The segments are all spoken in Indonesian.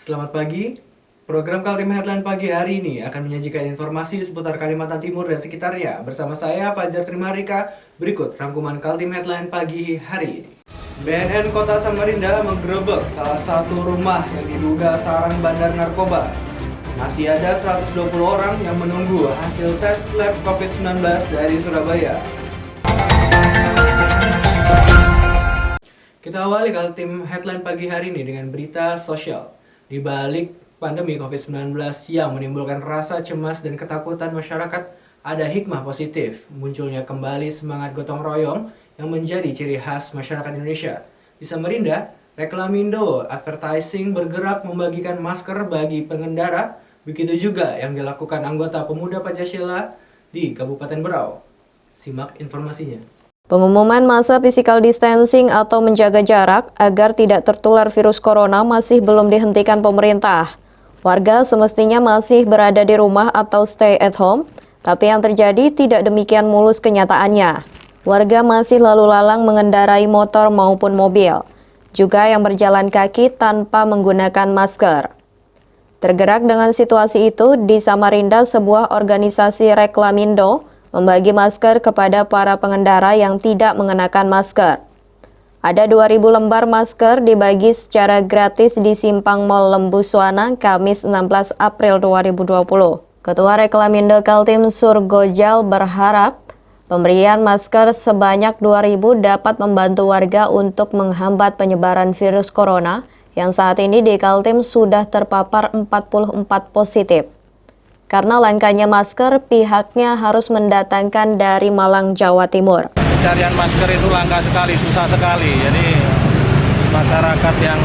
Selamat pagi. Program Kaltim Headline pagi hari ini akan menyajikan informasi seputar Kalimantan Timur dan sekitarnya. Bersama saya, Fajar Trimarika. Berikut rangkuman Kaltim Headline pagi hari ini. BNN Kota Samarinda menggerebek salah satu rumah yang diduga sarang bandar narkoba. Masih ada 120 orang yang menunggu hasil tes lab COVID-19 dari Surabaya. Kita awali Kaltim Headline pagi hari ini dengan berita sosial. Di balik pandemi COVID-19 yang menimbulkan rasa cemas dan ketakutan masyarakat, ada hikmah positif. Munculnya kembali semangat gotong royong yang menjadi ciri khas masyarakat Indonesia. Di Samarinda, Reklamindo Advertising bergerak membagikan masker bagi pengendara. Begitu juga yang dilakukan anggota Pemuda Pancasila di Kabupaten Berau. Simak informasinya. Pengumuman masa physical distancing atau menjaga jarak agar tidak tertular virus corona masih belum dihentikan pemerintah. Warga semestinya masih berada di rumah atau stay at home, tapi yang terjadi tidak demikian mulus kenyataannya. Warga masih lalu lalang mengendarai motor maupun mobil, juga yang berjalan kaki tanpa menggunakan masker. Tergerak dengan situasi itu, di Samarinda sebuah organisasi Reklamindo membagi masker kepada para pengendara yang tidak mengenakan masker. Ada 2.000 lembar masker dibagi secara gratis di Simpang Mall Lembuswana, Kamis 16 April 2020. Ketua Reklamindo Kaltim Surgojal berharap pemberian masker sebanyak 2.000 dapat membantu warga untuk menghambat penyebaran virus corona yang saat ini di Kaltim sudah terpapar 44 positif. Karena langkanya masker, pihaknya harus mendatangkan dari Malang, Jawa Timur. Pencarian masker itu langka sekali, susah sekali. Jadi masyarakat yang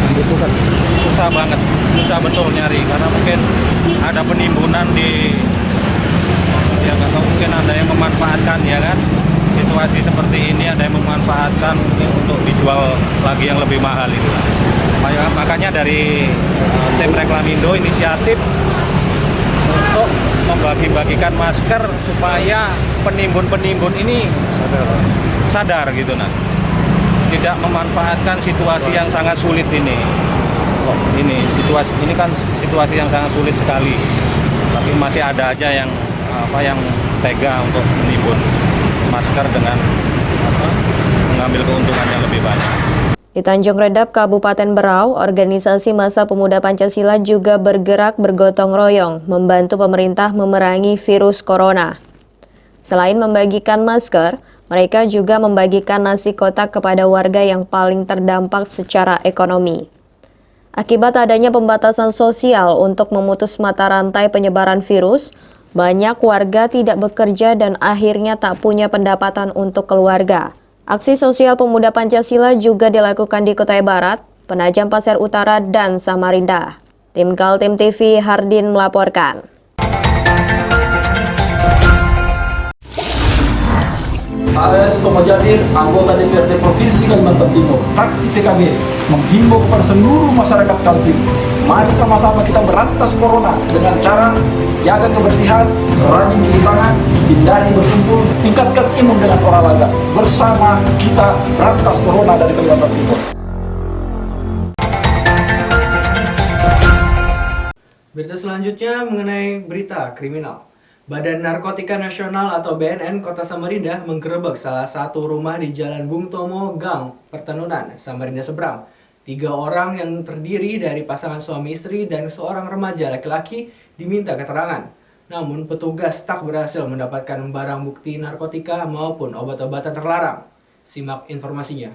membutuhkan susah banget, susah betul nyari karena mungkin ada penimbunan mungkin ada yang memanfaatkan ya kan. Situasi seperti ini ada yang memanfaatkan mungkin untuk dijual lagi yang lebih mahal itu. Makanya dari tim Reklamindo inisiatif untuk membagi-bagikan masker supaya penimbun-penimbun ini sadar gitu nah. Tidak memanfaatkan situasi yang sangat sulit ini. Situasi ini kan situasi yang sangat sulit sekali. Tapi masih ada aja yang tega untuk menimbun masker dengan mengambil keuntungan yang lebih banyak. Di Tanjung Redap, Kabupaten Berau, organisasi Masa Pemuda Pancasila juga bergerak bergotong royong membantu pemerintah memerangi virus corona. Selain membagikan masker, mereka juga membagikan nasi kotak kepada warga yang paling terdampak secara ekonomi. Akibat adanya pembatasan sosial untuk memutus mata rantai penyebaran virus, banyak warga tidak bekerja dan akhirnya tak punya pendapatan untuk keluarga. Aksi sosial Pemuda Pancasila juga dilakukan di Kutai Barat, Penajam Pasir Utara, dan Samarinda. Tim Kaltim TV Hardin melaporkan. Saya Sutomo Jabir, anggota DPRD Provinsi Kalimantan Timur, fraksi PKB, menghimbau kepada seluruh masyarakat Kaltim. Mari sama-sama kita berantas corona dengan cara jaga kebersihan, rajin cuci tangan, hindari berkumpul, tingkatkan imun dengan olahraga. Bersama kita berantas corona dari Kalimantan Timur. Berita selanjutnya mengenai berita kriminal. Badan Narkotika Nasional atau BNN Kota Samarinda menggerebek salah satu rumah di Jalan Bung Tomo, Gang Pertenunan, Samarinda Seberang. 3 orang yang terdiri dari pasangan suami istri dan seorang remaja laki-laki diminta keterangan. Namun petugas tak berhasil mendapatkan barang bukti narkotika maupun obat-obatan terlarang. Simak informasinya.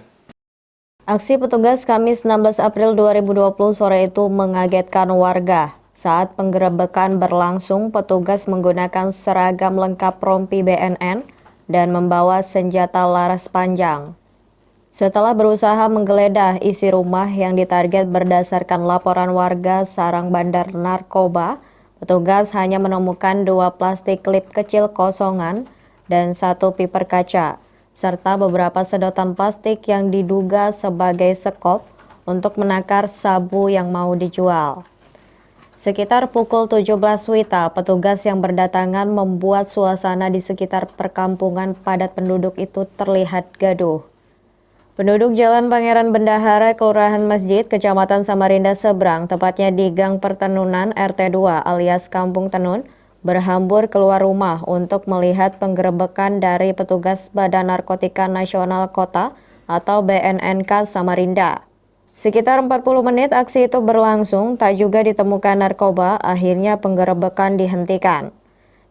Aksi petugas Kamis 16 April 2020 sore itu mengagetkan warga. Saat penggerebekan berlangsung, petugas menggunakan seragam lengkap rompi BNN dan membawa senjata laras panjang. Setelah berusaha menggeledah isi rumah yang ditarget berdasarkan laporan warga sarang bandar narkoba, petugas hanya menemukan 2 plastik klip kecil kosongan dan 1 piper kaca, serta beberapa sedotan plastik yang diduga sebagai sekop untuk menakar sabu yang mau dijual. Sekitar pukul 17 WITA, petugas yang berdatangan membuat suasana di sekitar perkampungan padat penduduk itu terlihat gaduh. Penduduk Jalan Pangeran Bendahara, Kelurahan Masjid, Kecamatan Samarinda Seberang, tepatnya di Gang Pertenunan RT 2 alias Kampung Tenun, berhambur keluar rumah untuk melihat penggerebekan dari petugas Badan Narkotika Nasional Kota atau BNNK Samarinda. Sekitar 40 menit aksi itu berlangsung, tak juga ditemukan narkoba, akhirnya penggerebekan dihentikan.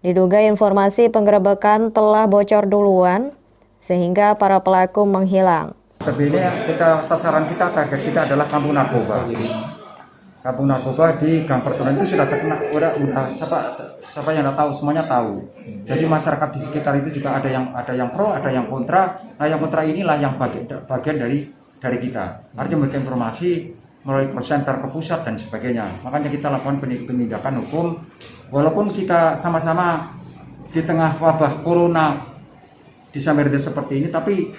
Diduga informasi penggerebekan telah bocor duluan, sehingga para pelaku menghilang. Tapi ini sasaran kita, target kita adalah kampung narkoba. Kampung narkoba di Gang Pertemuan itu sudah terkena, udah siapa yang nggak tahu, semuanya tahu. Jadi masyarakat di sekitar itu juga ada yang pro, ada yang kontra. Nah, yang kontra inilah yang bagian dari kita. Artinya memberikan informasi melalui call center ke pusat dan sebagainya. Makanya kita lakukan penindakan hukum, walaupun kita sama-sama di tengah wabah corona di Samarinda seperti ini, tapi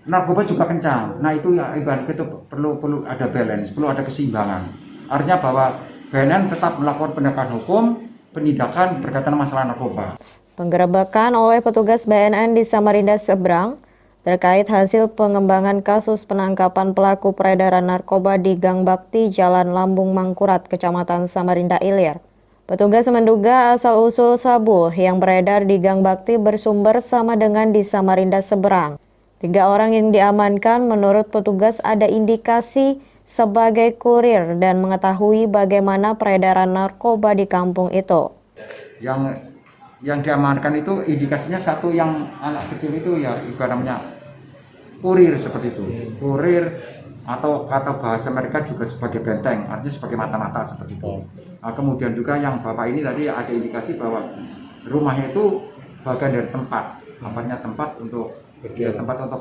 narkoba juga kencang. Nah itu ya ibarat itu perlu ada balance, perlu ada keseimbangan. Artinya bahwa BNN tetap melakukan penegakan hukum, penindakan berkaitan masalah narkoba. Penggerebekan oleh petugas BNN di Samarinda Seberang terkait hasil pengembangan kasus penangkapan pelaku peredaran narkoba di Gang Bakti, Jalan Lambung Mangkurat, Kecamatan Samarinda Ilir. Petugas menduga asal-usul sabu yang beredar di Gang Bakti bersumber sama dengan di Samarinda Seberang. 3 orang yang diamankan menurut petugas ada indikasi sebagai kurir dan mengetahui bagaimana peredaran narkoba di kampung itu. Yang diamankan itu indikasinya satu yang anak kecil itu ya ibaratnya kurir seperti itu. Kurir atau kata bahasa mereka juga sebagai benteng, artinya sebagai mata-mata seperti itu. Nah, kemudian juga yang bapak ini tadi ada indikasi bahwa rumahnya itu bagian dari tempat untuk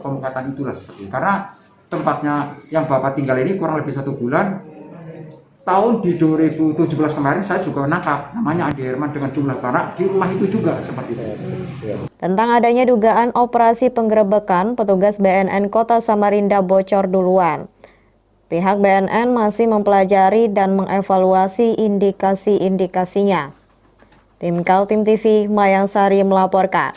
pemukatan itulah seperti itu. Karena tempatnya yang bapak tinggal ini kurang lebih 1 bulan. Tahun di 2017 kemarin saya juga nangkap namanya Adi Herman dengan jumlah barang di rumah itu juga seperti itu. Tentang adanya dugaan operasi penggerebekan, petugas BNN Kota Samarinda bocor duluan. Pihak BNN masih mempelajari dan mengevaluasi indikasi-indikasinya. Tim Kaltim TV, Mayang Sari melaporkan.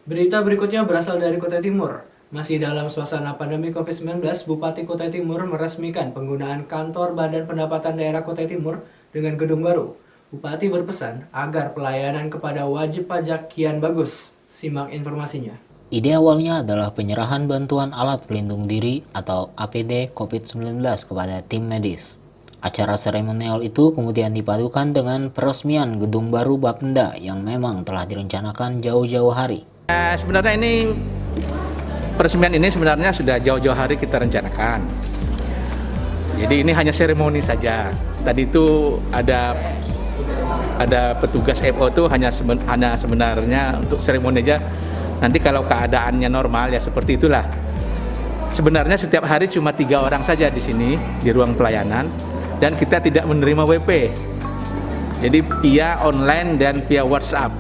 Berita berikutnya berasal dari Kutai Timur. Masih dalam suasana pandemi COVID-19, Bupati Kutai Timur meresmikan penggunaan kantor Badan Pendapatan Daerah Kutai Timur dengan gedung baru. Bupati berpesan agar pelayanan kepada wajib pajak kian bagus. Simak informasinya. Ide awalnya adalah penyerahan bantuan alat pelindung diri atau APD COVID-19 kepada tim medis. Acara seremonial itu kemudian dipadukan dengan peresmian gedung baru Bapenda yang memang telah direncanakan jauh-jauh hari. Sebenarnya ini peresmian ini sebenarnya sudah jauh-jauh hari kita rencanakan. Jadi ini hanya seremoni saja. Tadi itu ada petugas FO itu hanya sebenarnya untuk seremoni aja. Nanti kalau keadaannya normal ya seperti itulah. Sebenarnya setiap hari cuma 3 orang saja di sini di ruang pelayanan dan kita tidak menerima WP. Jadi via online dan via WhatsApp.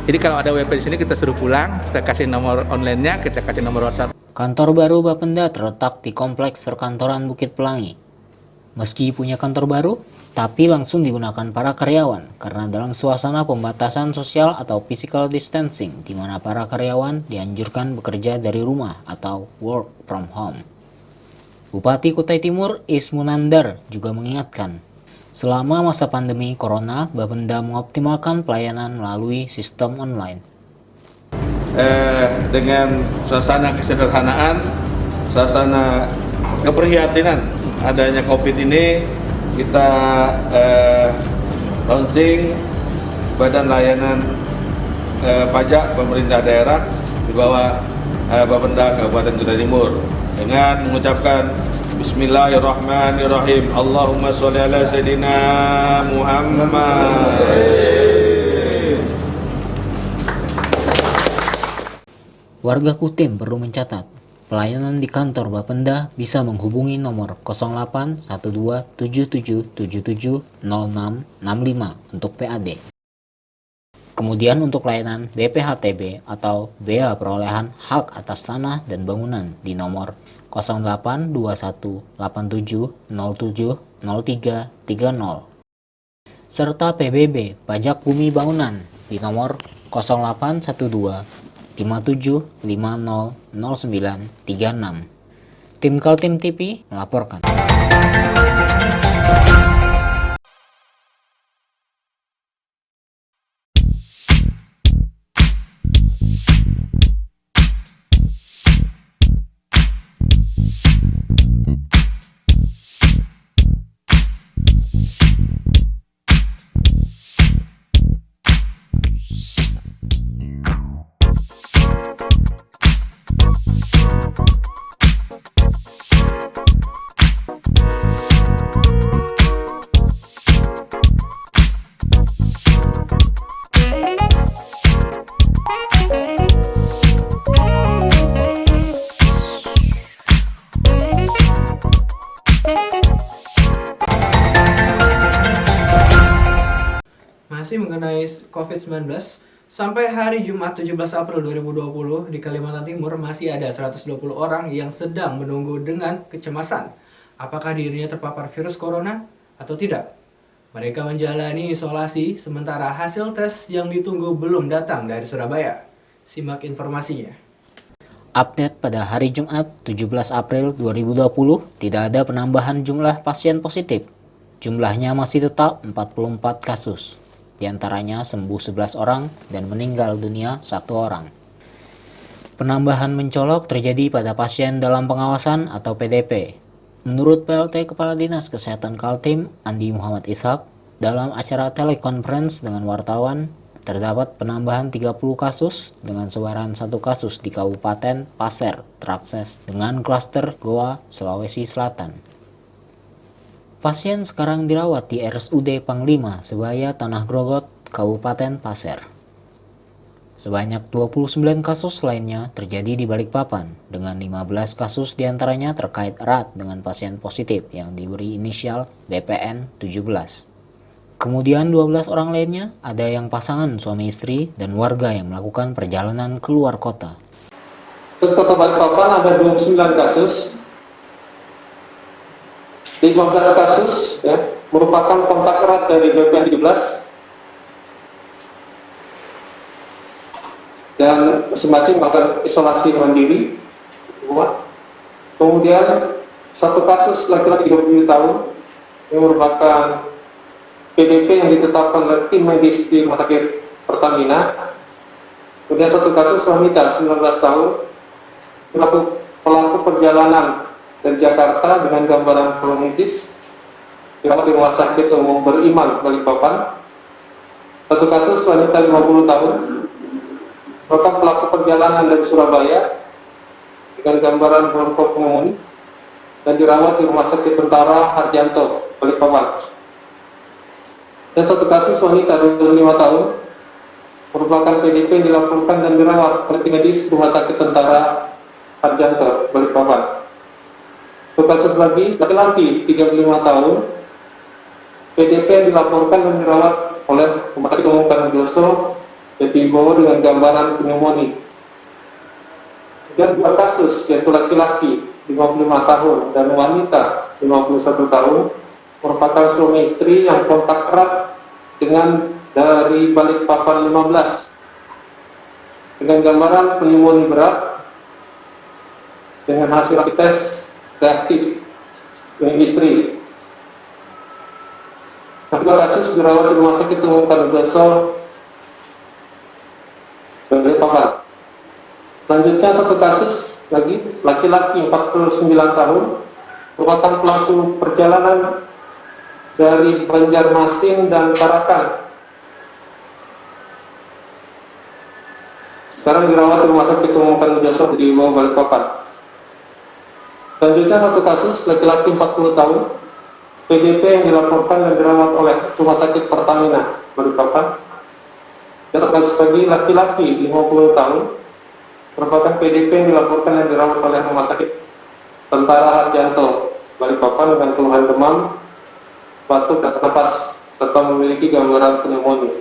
Jadi kalau ada WP di sini kita suruh pulang, kita kasih nomor online-nya, kita kasih nomor WhatsApp. Kantor baru Bapenda terletak di Kompleks Perkantoran Bukit Pelangi. Meski punya kantor baru, tapi langsung digunakan para karyawan karena dalam suasana pembatasan sosial atau physical distancing di mana para karyawan dianjurkan bekerja dari rumah atau work from home. Bupati Kutai Timur Ismunandar juga mengingatkan, selama masa pandemi Corona, Bapenda mengoptimalkan pelayanan melalui sistem online. Dengan suasana kesederhanaan, suasana keprihatinan adanya COVID ini, kita launching Badan Layanan Pajak Pemerintah Daerah di bawah Bapenda Kabupaten Kutai Timur dengan mengucapkan Bismillahirrahmanirrahim. Allahumma sholli ala Sayyidina Muhammad. Warga Kutim perlu mencatat, Pelayanan di kantor Bapenda bisa menghubungi nomor 081277770665 untuk PAD. Kemudian untuk layanan BPHTB atau Bea Perolehan Hak Atas Tanah dan Bangunan di nomor 082187070330 serta PBB Pajak Bumi Bangunan di nomor 081257500936. Tim Kaltim TV melaporkan. Masih mengenai COVID-19, sampai hari Jumat 17 April 2020 di Kalimantan Timur masih ada 120 orang yang sedang menunggu dengan kecemasan apakah dirinya terpapar virus corona atau tidak. Mereka menjalani isolasi sementara hasil tes yang ditunggu belum datang dari Surabaya. Simak informasinya. Update pada hari Jumat 17 April 2020 tidak ada penambahan jumlah pasien positif. Jumlahnya masih tetap 44 kasus. Di antaranya sembuh 11 orang dan meninggal dunia 1 orang. Penambahan mencolok terjadi pada pasien dalam pengawasan atau PDP. Menurut PLT Kepala Dinas Kesehatan Kaltim, Andi Muhammad Ishak, dalam acara telekonferensi dengan wartawan, terdapat penambahan 30 kasus dengan sebaran 1 kasus di Kabupaten Pasir terakses dengan klaster Goa, Sulawesi Selatan. Pasien sekarang dirawat di RSUD Panglima Sebaya Tanah Grogot, Kabupaten Pasir. Sebanyak 29 kasus lainnya terjadi di Balikpapan, dengan 15 kasus diantaranya terkait erat dengan pasien positif yang diberi inisial BPN 17. Kemudian 12 orang lainnya ada yang pasangan suami istri dan warga yang melakukan perjalanan keluar kota. Terus Kota Balikpapan ada 29 kasus. 15 kasus merupakan kontak erat dari BPN 17 dan masing-masing melakukan isolasi mandiri. Kemudian 1 kasus laki-laki 27 tahun yang merupakan PDP yang ditetapkan oleh tim medis di Rumah Sakit Pertamina. Kemudian 1 kasus wanita 19 tahun pelaku perjalanan dari Jakarta dengan gambaran kronologis dirawat di Rumah Sakit Umum Beriman Balikpapan. 1 kasus wanita 50 tahun merupakan pelaku perjalanan dari Surabaya dengan gambaran kelompok pneumonia dan dirawat di Rumah Sakit Tentara Harjanto Balikpapan. Dan 1 kasus wanita 25 tahun merupakan PDP yang dilaporkan dan dirawat oleh tim medis Rumah Sakit Tentara Harjanto Balikpapan. 1 kasus lagi laki-laki 35 tahun PDP yang dilaporkan dan dirawat oleh Rumah Sakit Umum Kanojoso Jatibowo dengan gambaran pneumonia. Dan 2 kasus yaitu laki-laki 55 tahun dan wanita 51 tahun merupakan suami istri yang kontak erat dengan dari Balikpapan 15 dengan gambaran pneumonia berat dengan hasil rapid test reaktif dengan istri. 2 kasus dirawat di Rumah Sakit Umum Kanojoso Balikpapan. Selanjutnya 1 kasus lagi laki-laki 49 tahun merupakan pelaku perjalanan dari Banjarmasin dan Tarakan. Sekarang dirawat di Rumah Sakit Umum Kanojoso di Balikpapan. Selanjutnya 1 kasus laki-laki 40 tahun PDP yang dilaporkan dan dirawat oleh Rumah Sakit Pertamina Balikpapan. Dan 1 kasus lagi laki-laki 50 tahun merupakan PDP yang dilaporkan dan dirawat oleh Rumah Sakit Tentara Harjanto, Balikpapan dengan keluhan demam, batuk, dan sesak napas, serta memiliki gambaran pneumonia.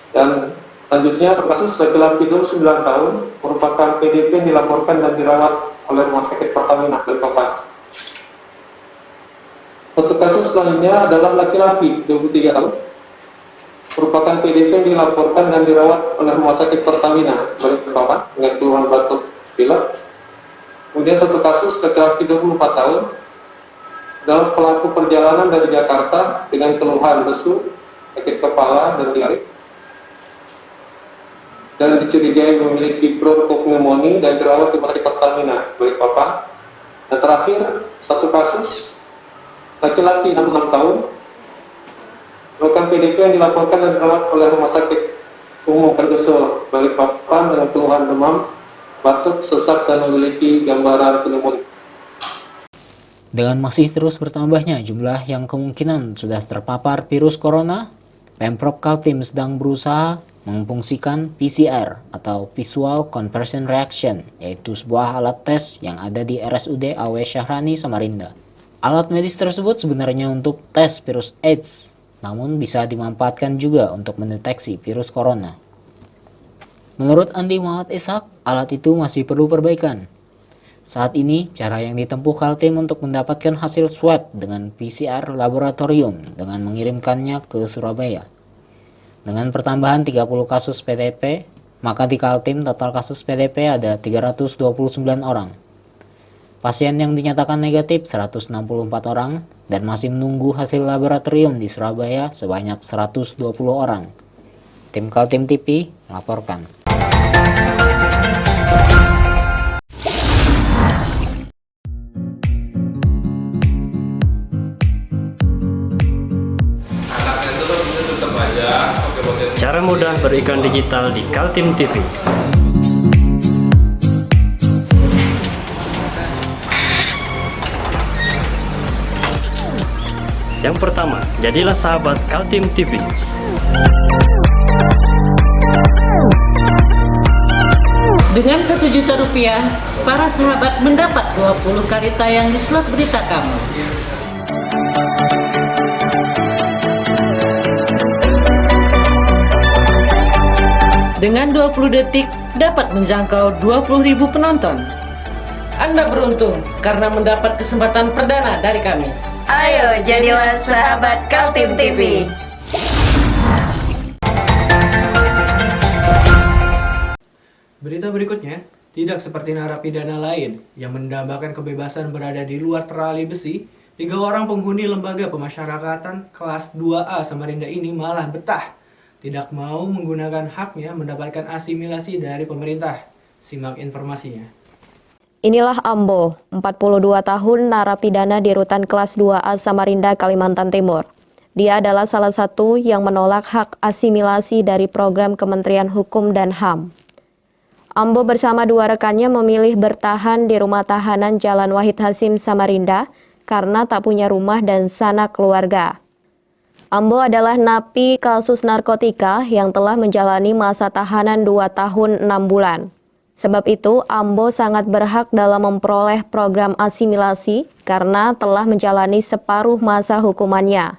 Dan selanjutnya, kasus laki-laki 29 tahun merupakan PDP yang dilaporkan dan dirawat oleh Rumah Sakit Pertamina, Balikpapan. Satu kasus selanjutnya adalah laki-laki 23 tahun merupakan PDP yang dilaporkan dan dirawat oleh Rumah Sakit Pertamina, Balikpapan dengan keluhan batuk pilek. Kemudian satu kasus laki-laki 24 tahun adalah pelaku perjalanan dari Jakarta dengan keluhan lesu, sakit kepala, dan diare, dan dicurigai memiliki bronchopneumonia dan dirawat di Rumah Sakit Pertamina, Balikpapan. Dan terakhir, satu kasus laki-laki 66 tahun merupakan PDP yang dilaporkan dan dirawat oleh Rumah Sakit Umum Kardoso, Balikpapan dengan keluhan demam, batuk, sesak, dan memiliki gambaran pneumonia. Dengan masih terus bertambahnya jumlah yang kemungkinan sudah terpapar virus corona, Pemprov Kaltim sedang berusaha memfungsikan PCR atau Visual Conversion Reaction, yaitu sebuah alat tes yang ada di RSUD AW Syahrani, Samarinda. Alat medis tersebut sebenarnya untuk tes virus AIDS, namun bisa dimanfaatkan juga untuk mendeteksi virus corona. Menurut Andi Muhammad Ishak, alat itu masih perlu perbaikan. Saat ini, cara yang ditempuh Kaltim untuk mendapatkan hasil swab dengan PCR laboratorium dengan mengirimkannya ke Surabaya. Dengan pertambahan 30 kasus PDP, maka di Kaltim total kasus PDP ada 329 orang. Pasien yang dinyatakan negatif 164 orang dan masih menunggu hasil laboratorium di Surabaya sebanyak 120 orang. Tim Kaltim TV melaporkan. Cara mudah beriklan digital di Kaltim TV. Yang pertama, jadilah sahabat Kaltim TV. Dengan Rp1 juta, para sahabat mendapat 20 kali tayang di slot berita kamu. Dengan 20 detik dapat menjangkau 20.000 penonton. Anda beruntung karena mendapat kesempatan perdana dari kami. Ayo jadilah sahabat Kaltim TV. Berita berikutnya, tidak seperti narapidana lain yang mendambakan kebebasan berada di luar terali besi, 3 orang penghuni lembaga pemasyarakatan kelas 2A Samarinda ini malah betah. Tidak mau menggunakan haknya mendapatkan asimilasi dari pemerintah. Simak informasinya. Inilah Ambo, 42 tahun narapidana di rutan kelas 2A Samarinda, Kalimantan Timur. Dia adalah salah satu yang menolak hak asimilasi dari program Kementerian Hukum dan HAM. Ambo bersama 2 rekannya memilih bertahan di rumah tahanan Jalan Wahid Hasim, Samarinda karena tak punya rumah dan sanak keluarga. Ambo adalah napi kasus narkotika yang telah menjalani masa tahanan 2 tahun 6 bulan. Sebab itu, Ambo sangat berhak dalam memperoleh program asimilasi karena telah menjalani separuh masa hukumannya.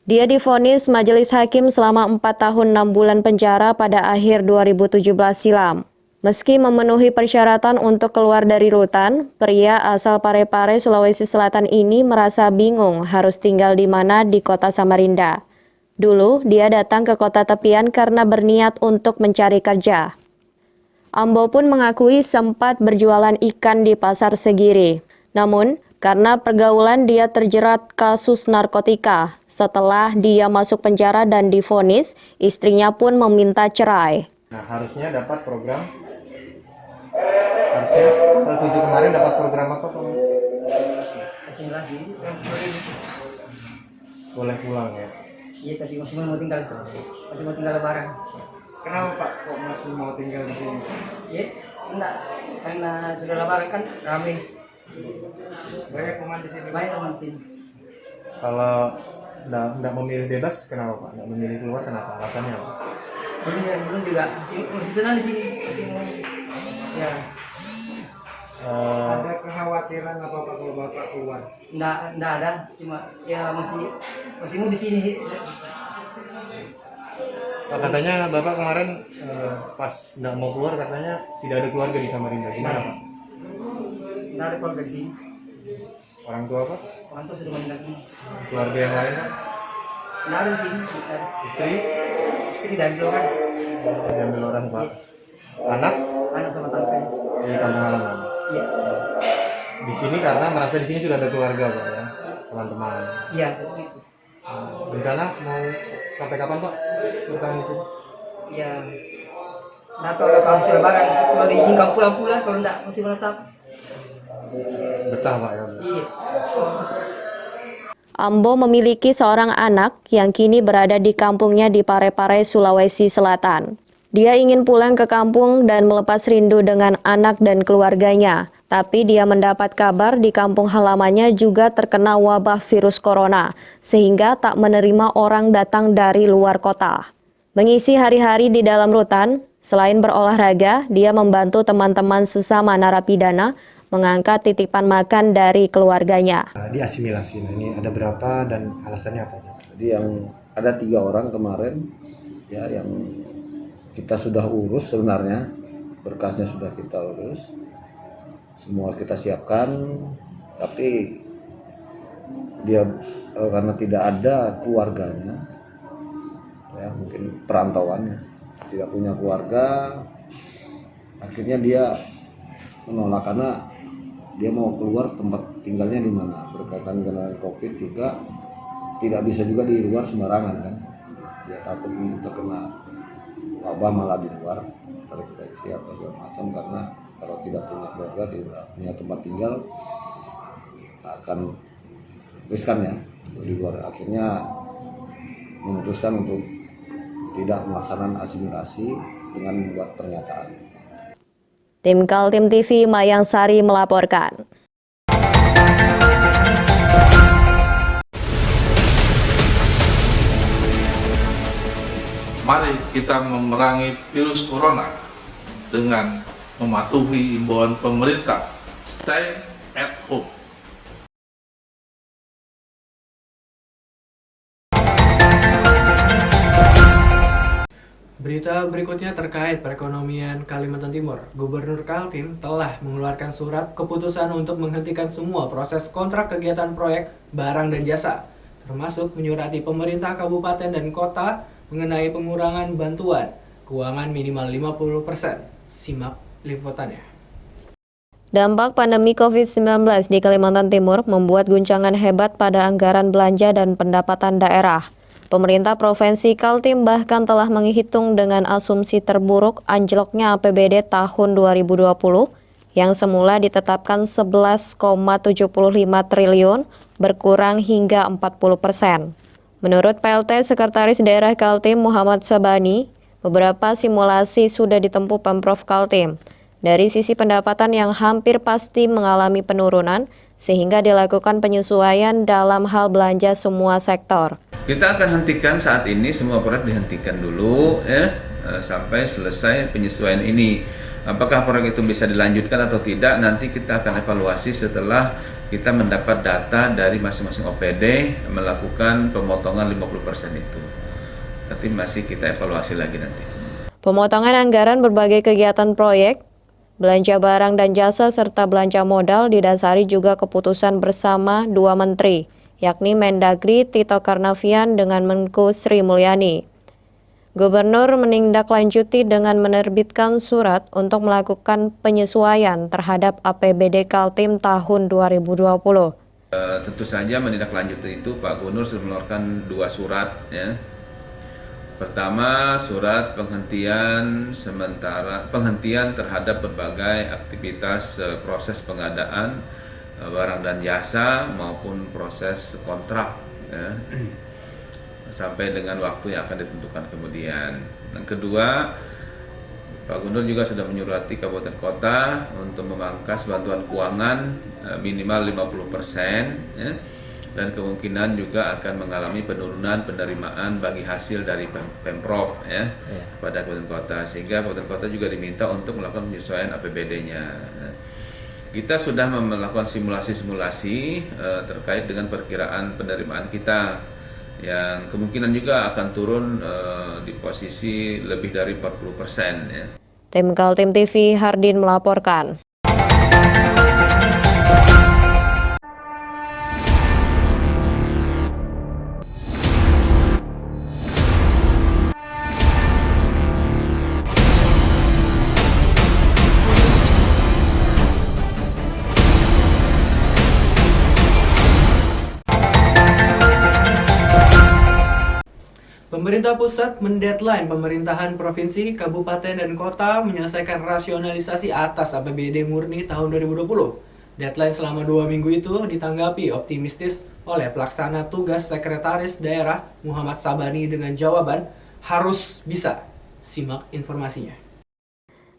Dia divonis majelis hakim selama 4 tahun 6 bulan penjara pada akhir 2017 silam. Meski memenuhi persyaratan untuk keluar dari rutan, pria asal Parepare, Sulawesi Selatan ini merasa bingung harus tinggal di mana di kota Samarinda. Dulu, dia datang ke kota tepian karena berniat untuk mencari kerja. Ambo pun mengakui sempat berjualan ikan di Pasar Segiri. Namun, karena pergaulan dia terjerat kasus narkotika. Setelah dia masuk penjara dan divonis, istrinya pun meminta cerai. Nah, harusnya dapat program. Harusnya tanggal 7 kemarin dapat program apa, Pak? Asimilasi. Boleh pulang ya? Iya, tapi masih mau tinggal di sini. Masih mau tinggal lebaran. Kenapa, Pak, kok masih mau tinggal di sini? Iya, enggak. Karena sudah lebaran kan rame. Banyak teman di sini. Banyak teman di sini. Kalau enggak memilih bebas, kenapa, Pak? Enggak memilih keluar, kenapa? Alasannya apa? Belum juga masih senang di sini. Masih mau Ya. Ada kekhawatiran apa Pak kalau Bapak keluar? Nggak ada, cuma ya masih mau di sini. Pak, katanya Bapak kemarin pas nggak mau keluar katanya tidak ada keluarga di Samarinda. Gimana Pak? Nggak ada keluarga di sini. Orang tua Pak? Orang tua sudah meninggal semua. Keluarga yang lain Pak? Nggak ada di sini. Nggak ada. Istri diambil orang. diambil orang Pak. Anak? Anak sama tante. Di kampung halaman. Iya. Di sini karena merasa di sini sudah ada keluarga Pak ya, teman-teman. Iya. Rencana mau sampai kapan Pak bertahan di sini? Ya. Nggak tahu kalau hasil lebaran kalau diizinkan pulang-pulang, kalau nggak masih menetap. Betah Pak ya. Iya. Ambo memiliki seorang anak yang kini berada di kampungnya di Parepare, Sulawesi Selatan. Dia ingin pulang ke kampung dan melepas rindu dengan anak dan keluarganya. Tapi dia mendapat kabar di kampung halamannya juga terkena wabah virus corona, sehingga tak menerima orang datang dari luar kota. Mengisi hari-hari di dalam rutan, selain berolahraga, dia membantu teman-teman sesama narapidana mengangkat titipan makan dari keluarganya. Diasimilasi, nah ini ada berapa dan alasannya apa? Jadi yang ada 3 orang kemarin ya yang kita sudah urus sebenarnya, berkasnya sudah kita urus, semua kita siapkan, tapi dia karena tidak ada keluarganya, ya mungkin perantauannya, tidak punya keluarga, akhirnya dia menolak karena dia mau keluar tempat tinggalnya di mana, berkaitan dengan COVID juga tidak bisa juga di luar sembarangan kan, dia takut terkena wabah malah di luar terinfeksi atau segala macam, karena kalau tidak punya keluarga, tidak punya tempat tinggal akan riskan ya di luar. Akhirnya memutuskan untuk tidak melaksanakan asimilasi dengan membuat pernyataan. Tim Kaltim TV Mayang Sari melaporkan. Mari kita memerangi virus corona dengan mematuhi imbauan pemerintah. Stay at home. Berita berikutnya terkait perekonomian Kalimantan Timur. Gubernur Kaltim telah mengeluarkan surat keputusan untuk menghentikan semua proses kontrak kegiatan proyek barang dan jasa, termasuk menyurati pemerintah kabupaten dan kota mengenai pengurangan bantuan keuangan minimal 50%. Simak liputannya. Dampak pandemi COVID-19 di Kalimantan Timur membuat guncangan hebat pada anggaran belanja dan pendapatan daerah. Pemerintah Provinsi Kaltim bahkan telah menghitung dengan asumsi terburuk anjloknya APBD tahun 2020 yang semula ditetapkan 11,75 triliun berkurang hingga 40%. Menurut PLT Sekretaris Daerah Kaltim Muhammad Sabani, beberapa simulasi sudah ditempuh Pemprov Kaltim. Dari sisi pendapatan yang hampir pasti mengalami penurunan, sehingga dilakukan penyesuaian dalam hal belanja semua sektor. Kita akan hentikan saat ini, semua proyek dihentikan dulu ya, sampai selesai penyesuaian ini. Apakah proyek itu bisa dilanjutkan atau tidak, nanti kita akan evaluasi setelah kita mendapat data dari masing-masing OPD melakukan pemotongan 50% itu. Nanti masih kita evaluasi lagi nanti. Pemotongan anggaran berbagai kegiatan proyek, belanja barang dan jasa serta belanja modal didasari juga keputusan bersama 2 menteri, yakni Mendagri Tito Karnavian dengan Menko Sri Mulyani. Gubernur menindaklanjuti dengan menerbitkan surat untuk melakukan penyesuaian terhadap APBD Kaltim tahun 2020. Tentu saja menindaklanjuti itu Pak Gubernur sudah mengeluarkan 2 surat ya. Pertama, surat penghentian terhadap berbagai aktivitas proses pengadaan barang dan jasa maupun proses kontrak ya, sampai dengan waktu yang akan ditentukan kemudian. Yang kedua, Pak Gubernur juga sudah menyurati kabupaten kota untuk memangkas bantuan keuangan minimal 50% ya, dan kemungkinan juga akan mengalami penurunan penerimaan bagi hasil dari Pemprov ya pada kabupaten kota, sehingga kabupaten kota juga diminta untuk melakukan penyesuaian APBD-nya. Kita sudah melakukan simulasi-simulasi terkait dengan perkiraan penerimaan kita yang kemungkinan juga akan turun di posisi lebih dari 40% ya. Tim Kaltim TV Hardin melaporkan. Pemerintah pusat mendeadline pemerintahan provinsi, kabupaten, dan kota menyelesaikan rasionalisasi atas APBD murni tahun 2020. Deadline selama 2 minggu itu ditanggapi optimistis oleh pelaksana tugas Sekretaris Daerah Muhammad Sabani dengan jawaban harus bisa. Simak informasinya.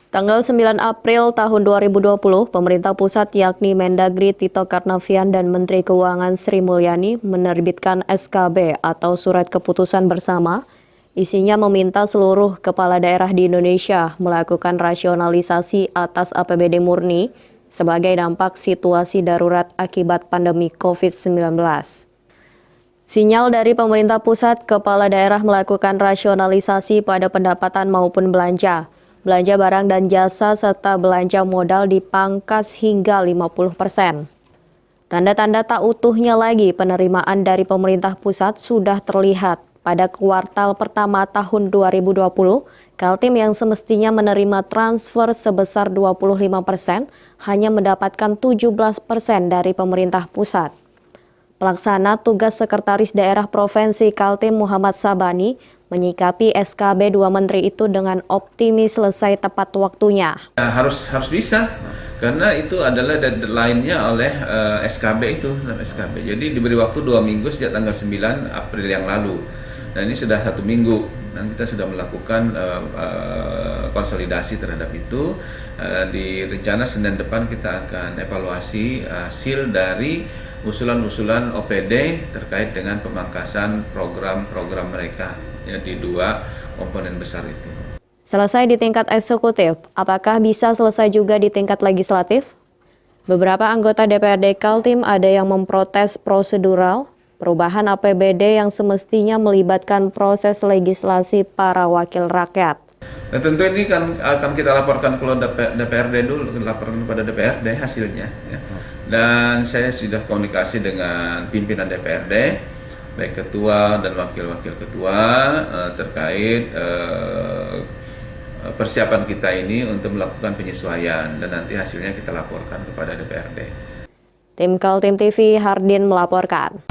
Tanggal 9 April tahun 2020, pemerintah pusat yakni Mendagri Tito Karnavian dan Menteri Keuangan Sri Mulyani menerbitkan SKB atau Surat Keputusan Bersama. Isinya meminta seluruh kepala daerah di Indonesia melakukan rasionalisasi atas APBD murni sebagai dampak situasi darurat akibat pandemi COVID-19. Sinyal dari pemerintah pusat, kepala daerah melakukan rasionalisasi pada pendapatan maupun belanja barang dan jasa, serta belanja modal dipangkas hingga 50%. Tanda-tanda tak utuhnya lagi penerimaan dari pemerintah pusat sudah terlihat pada kuartal pertama tahun 2020. Kaltim yang semestinya menerima transfer sebesar 25% hanya mendapatkan 17% dari pemerintah pusat. Pelaksana tugas Sekretaris Daerah Provinsi Kaltim Muhammad Sabani menyikapi SKB 2 menteri itu dengan optimis selesai tepat waktunya. Harus bisa, karena itu adalah deadline-nya oleh SKB itu. Jadi diberi waktu 2 minggu sejak tanggal 9 April yang lalu. Nah ini sudah 1 minggu dan kita sudah melakukan konsolidasi terhadap itu. Di rencana Senin depan kita akan evaluasi hasil dari usulan-usulan OPD terkait dengan pemangkasan program-program mereka ya, di 2 komponen besar itu. Selesai di tingkat eksekutif, apakah bisa selesai juga di tingkat legislatif? Beberapa anggota DPRD Kaltim ada yang memprotes prosedural perubahan APBD yang semestinya melibatkan proses legislasi para wakil rakyat. Nah, tentu ini kan akan kita laporkan kalau DPRD dulu, laporkan kepada DPRD hasilnya. Ya. Dan saya sudah komunikasi dengan pimpinan DPRD, baik ketua dan wakil-wakil ketua terkait persiapan kita ini untuk melakukan penyesuaian dan nanti hasilnya kita laporkan kepada DPRD. Tim Kaltim TV Hardin melaporkan.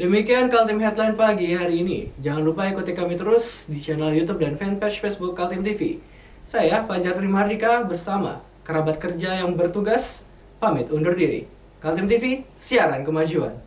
Demikian Kaltim Headline pagi hari ini. Jangan lupa ikuti kami terus di channel YouTube dan fanpage Facebook Kaltim TV. Saya Fajar Trimardika bersama kerabat kerja yang bertugas pamit undur diri. Kaltim TV, siaran kemajuan.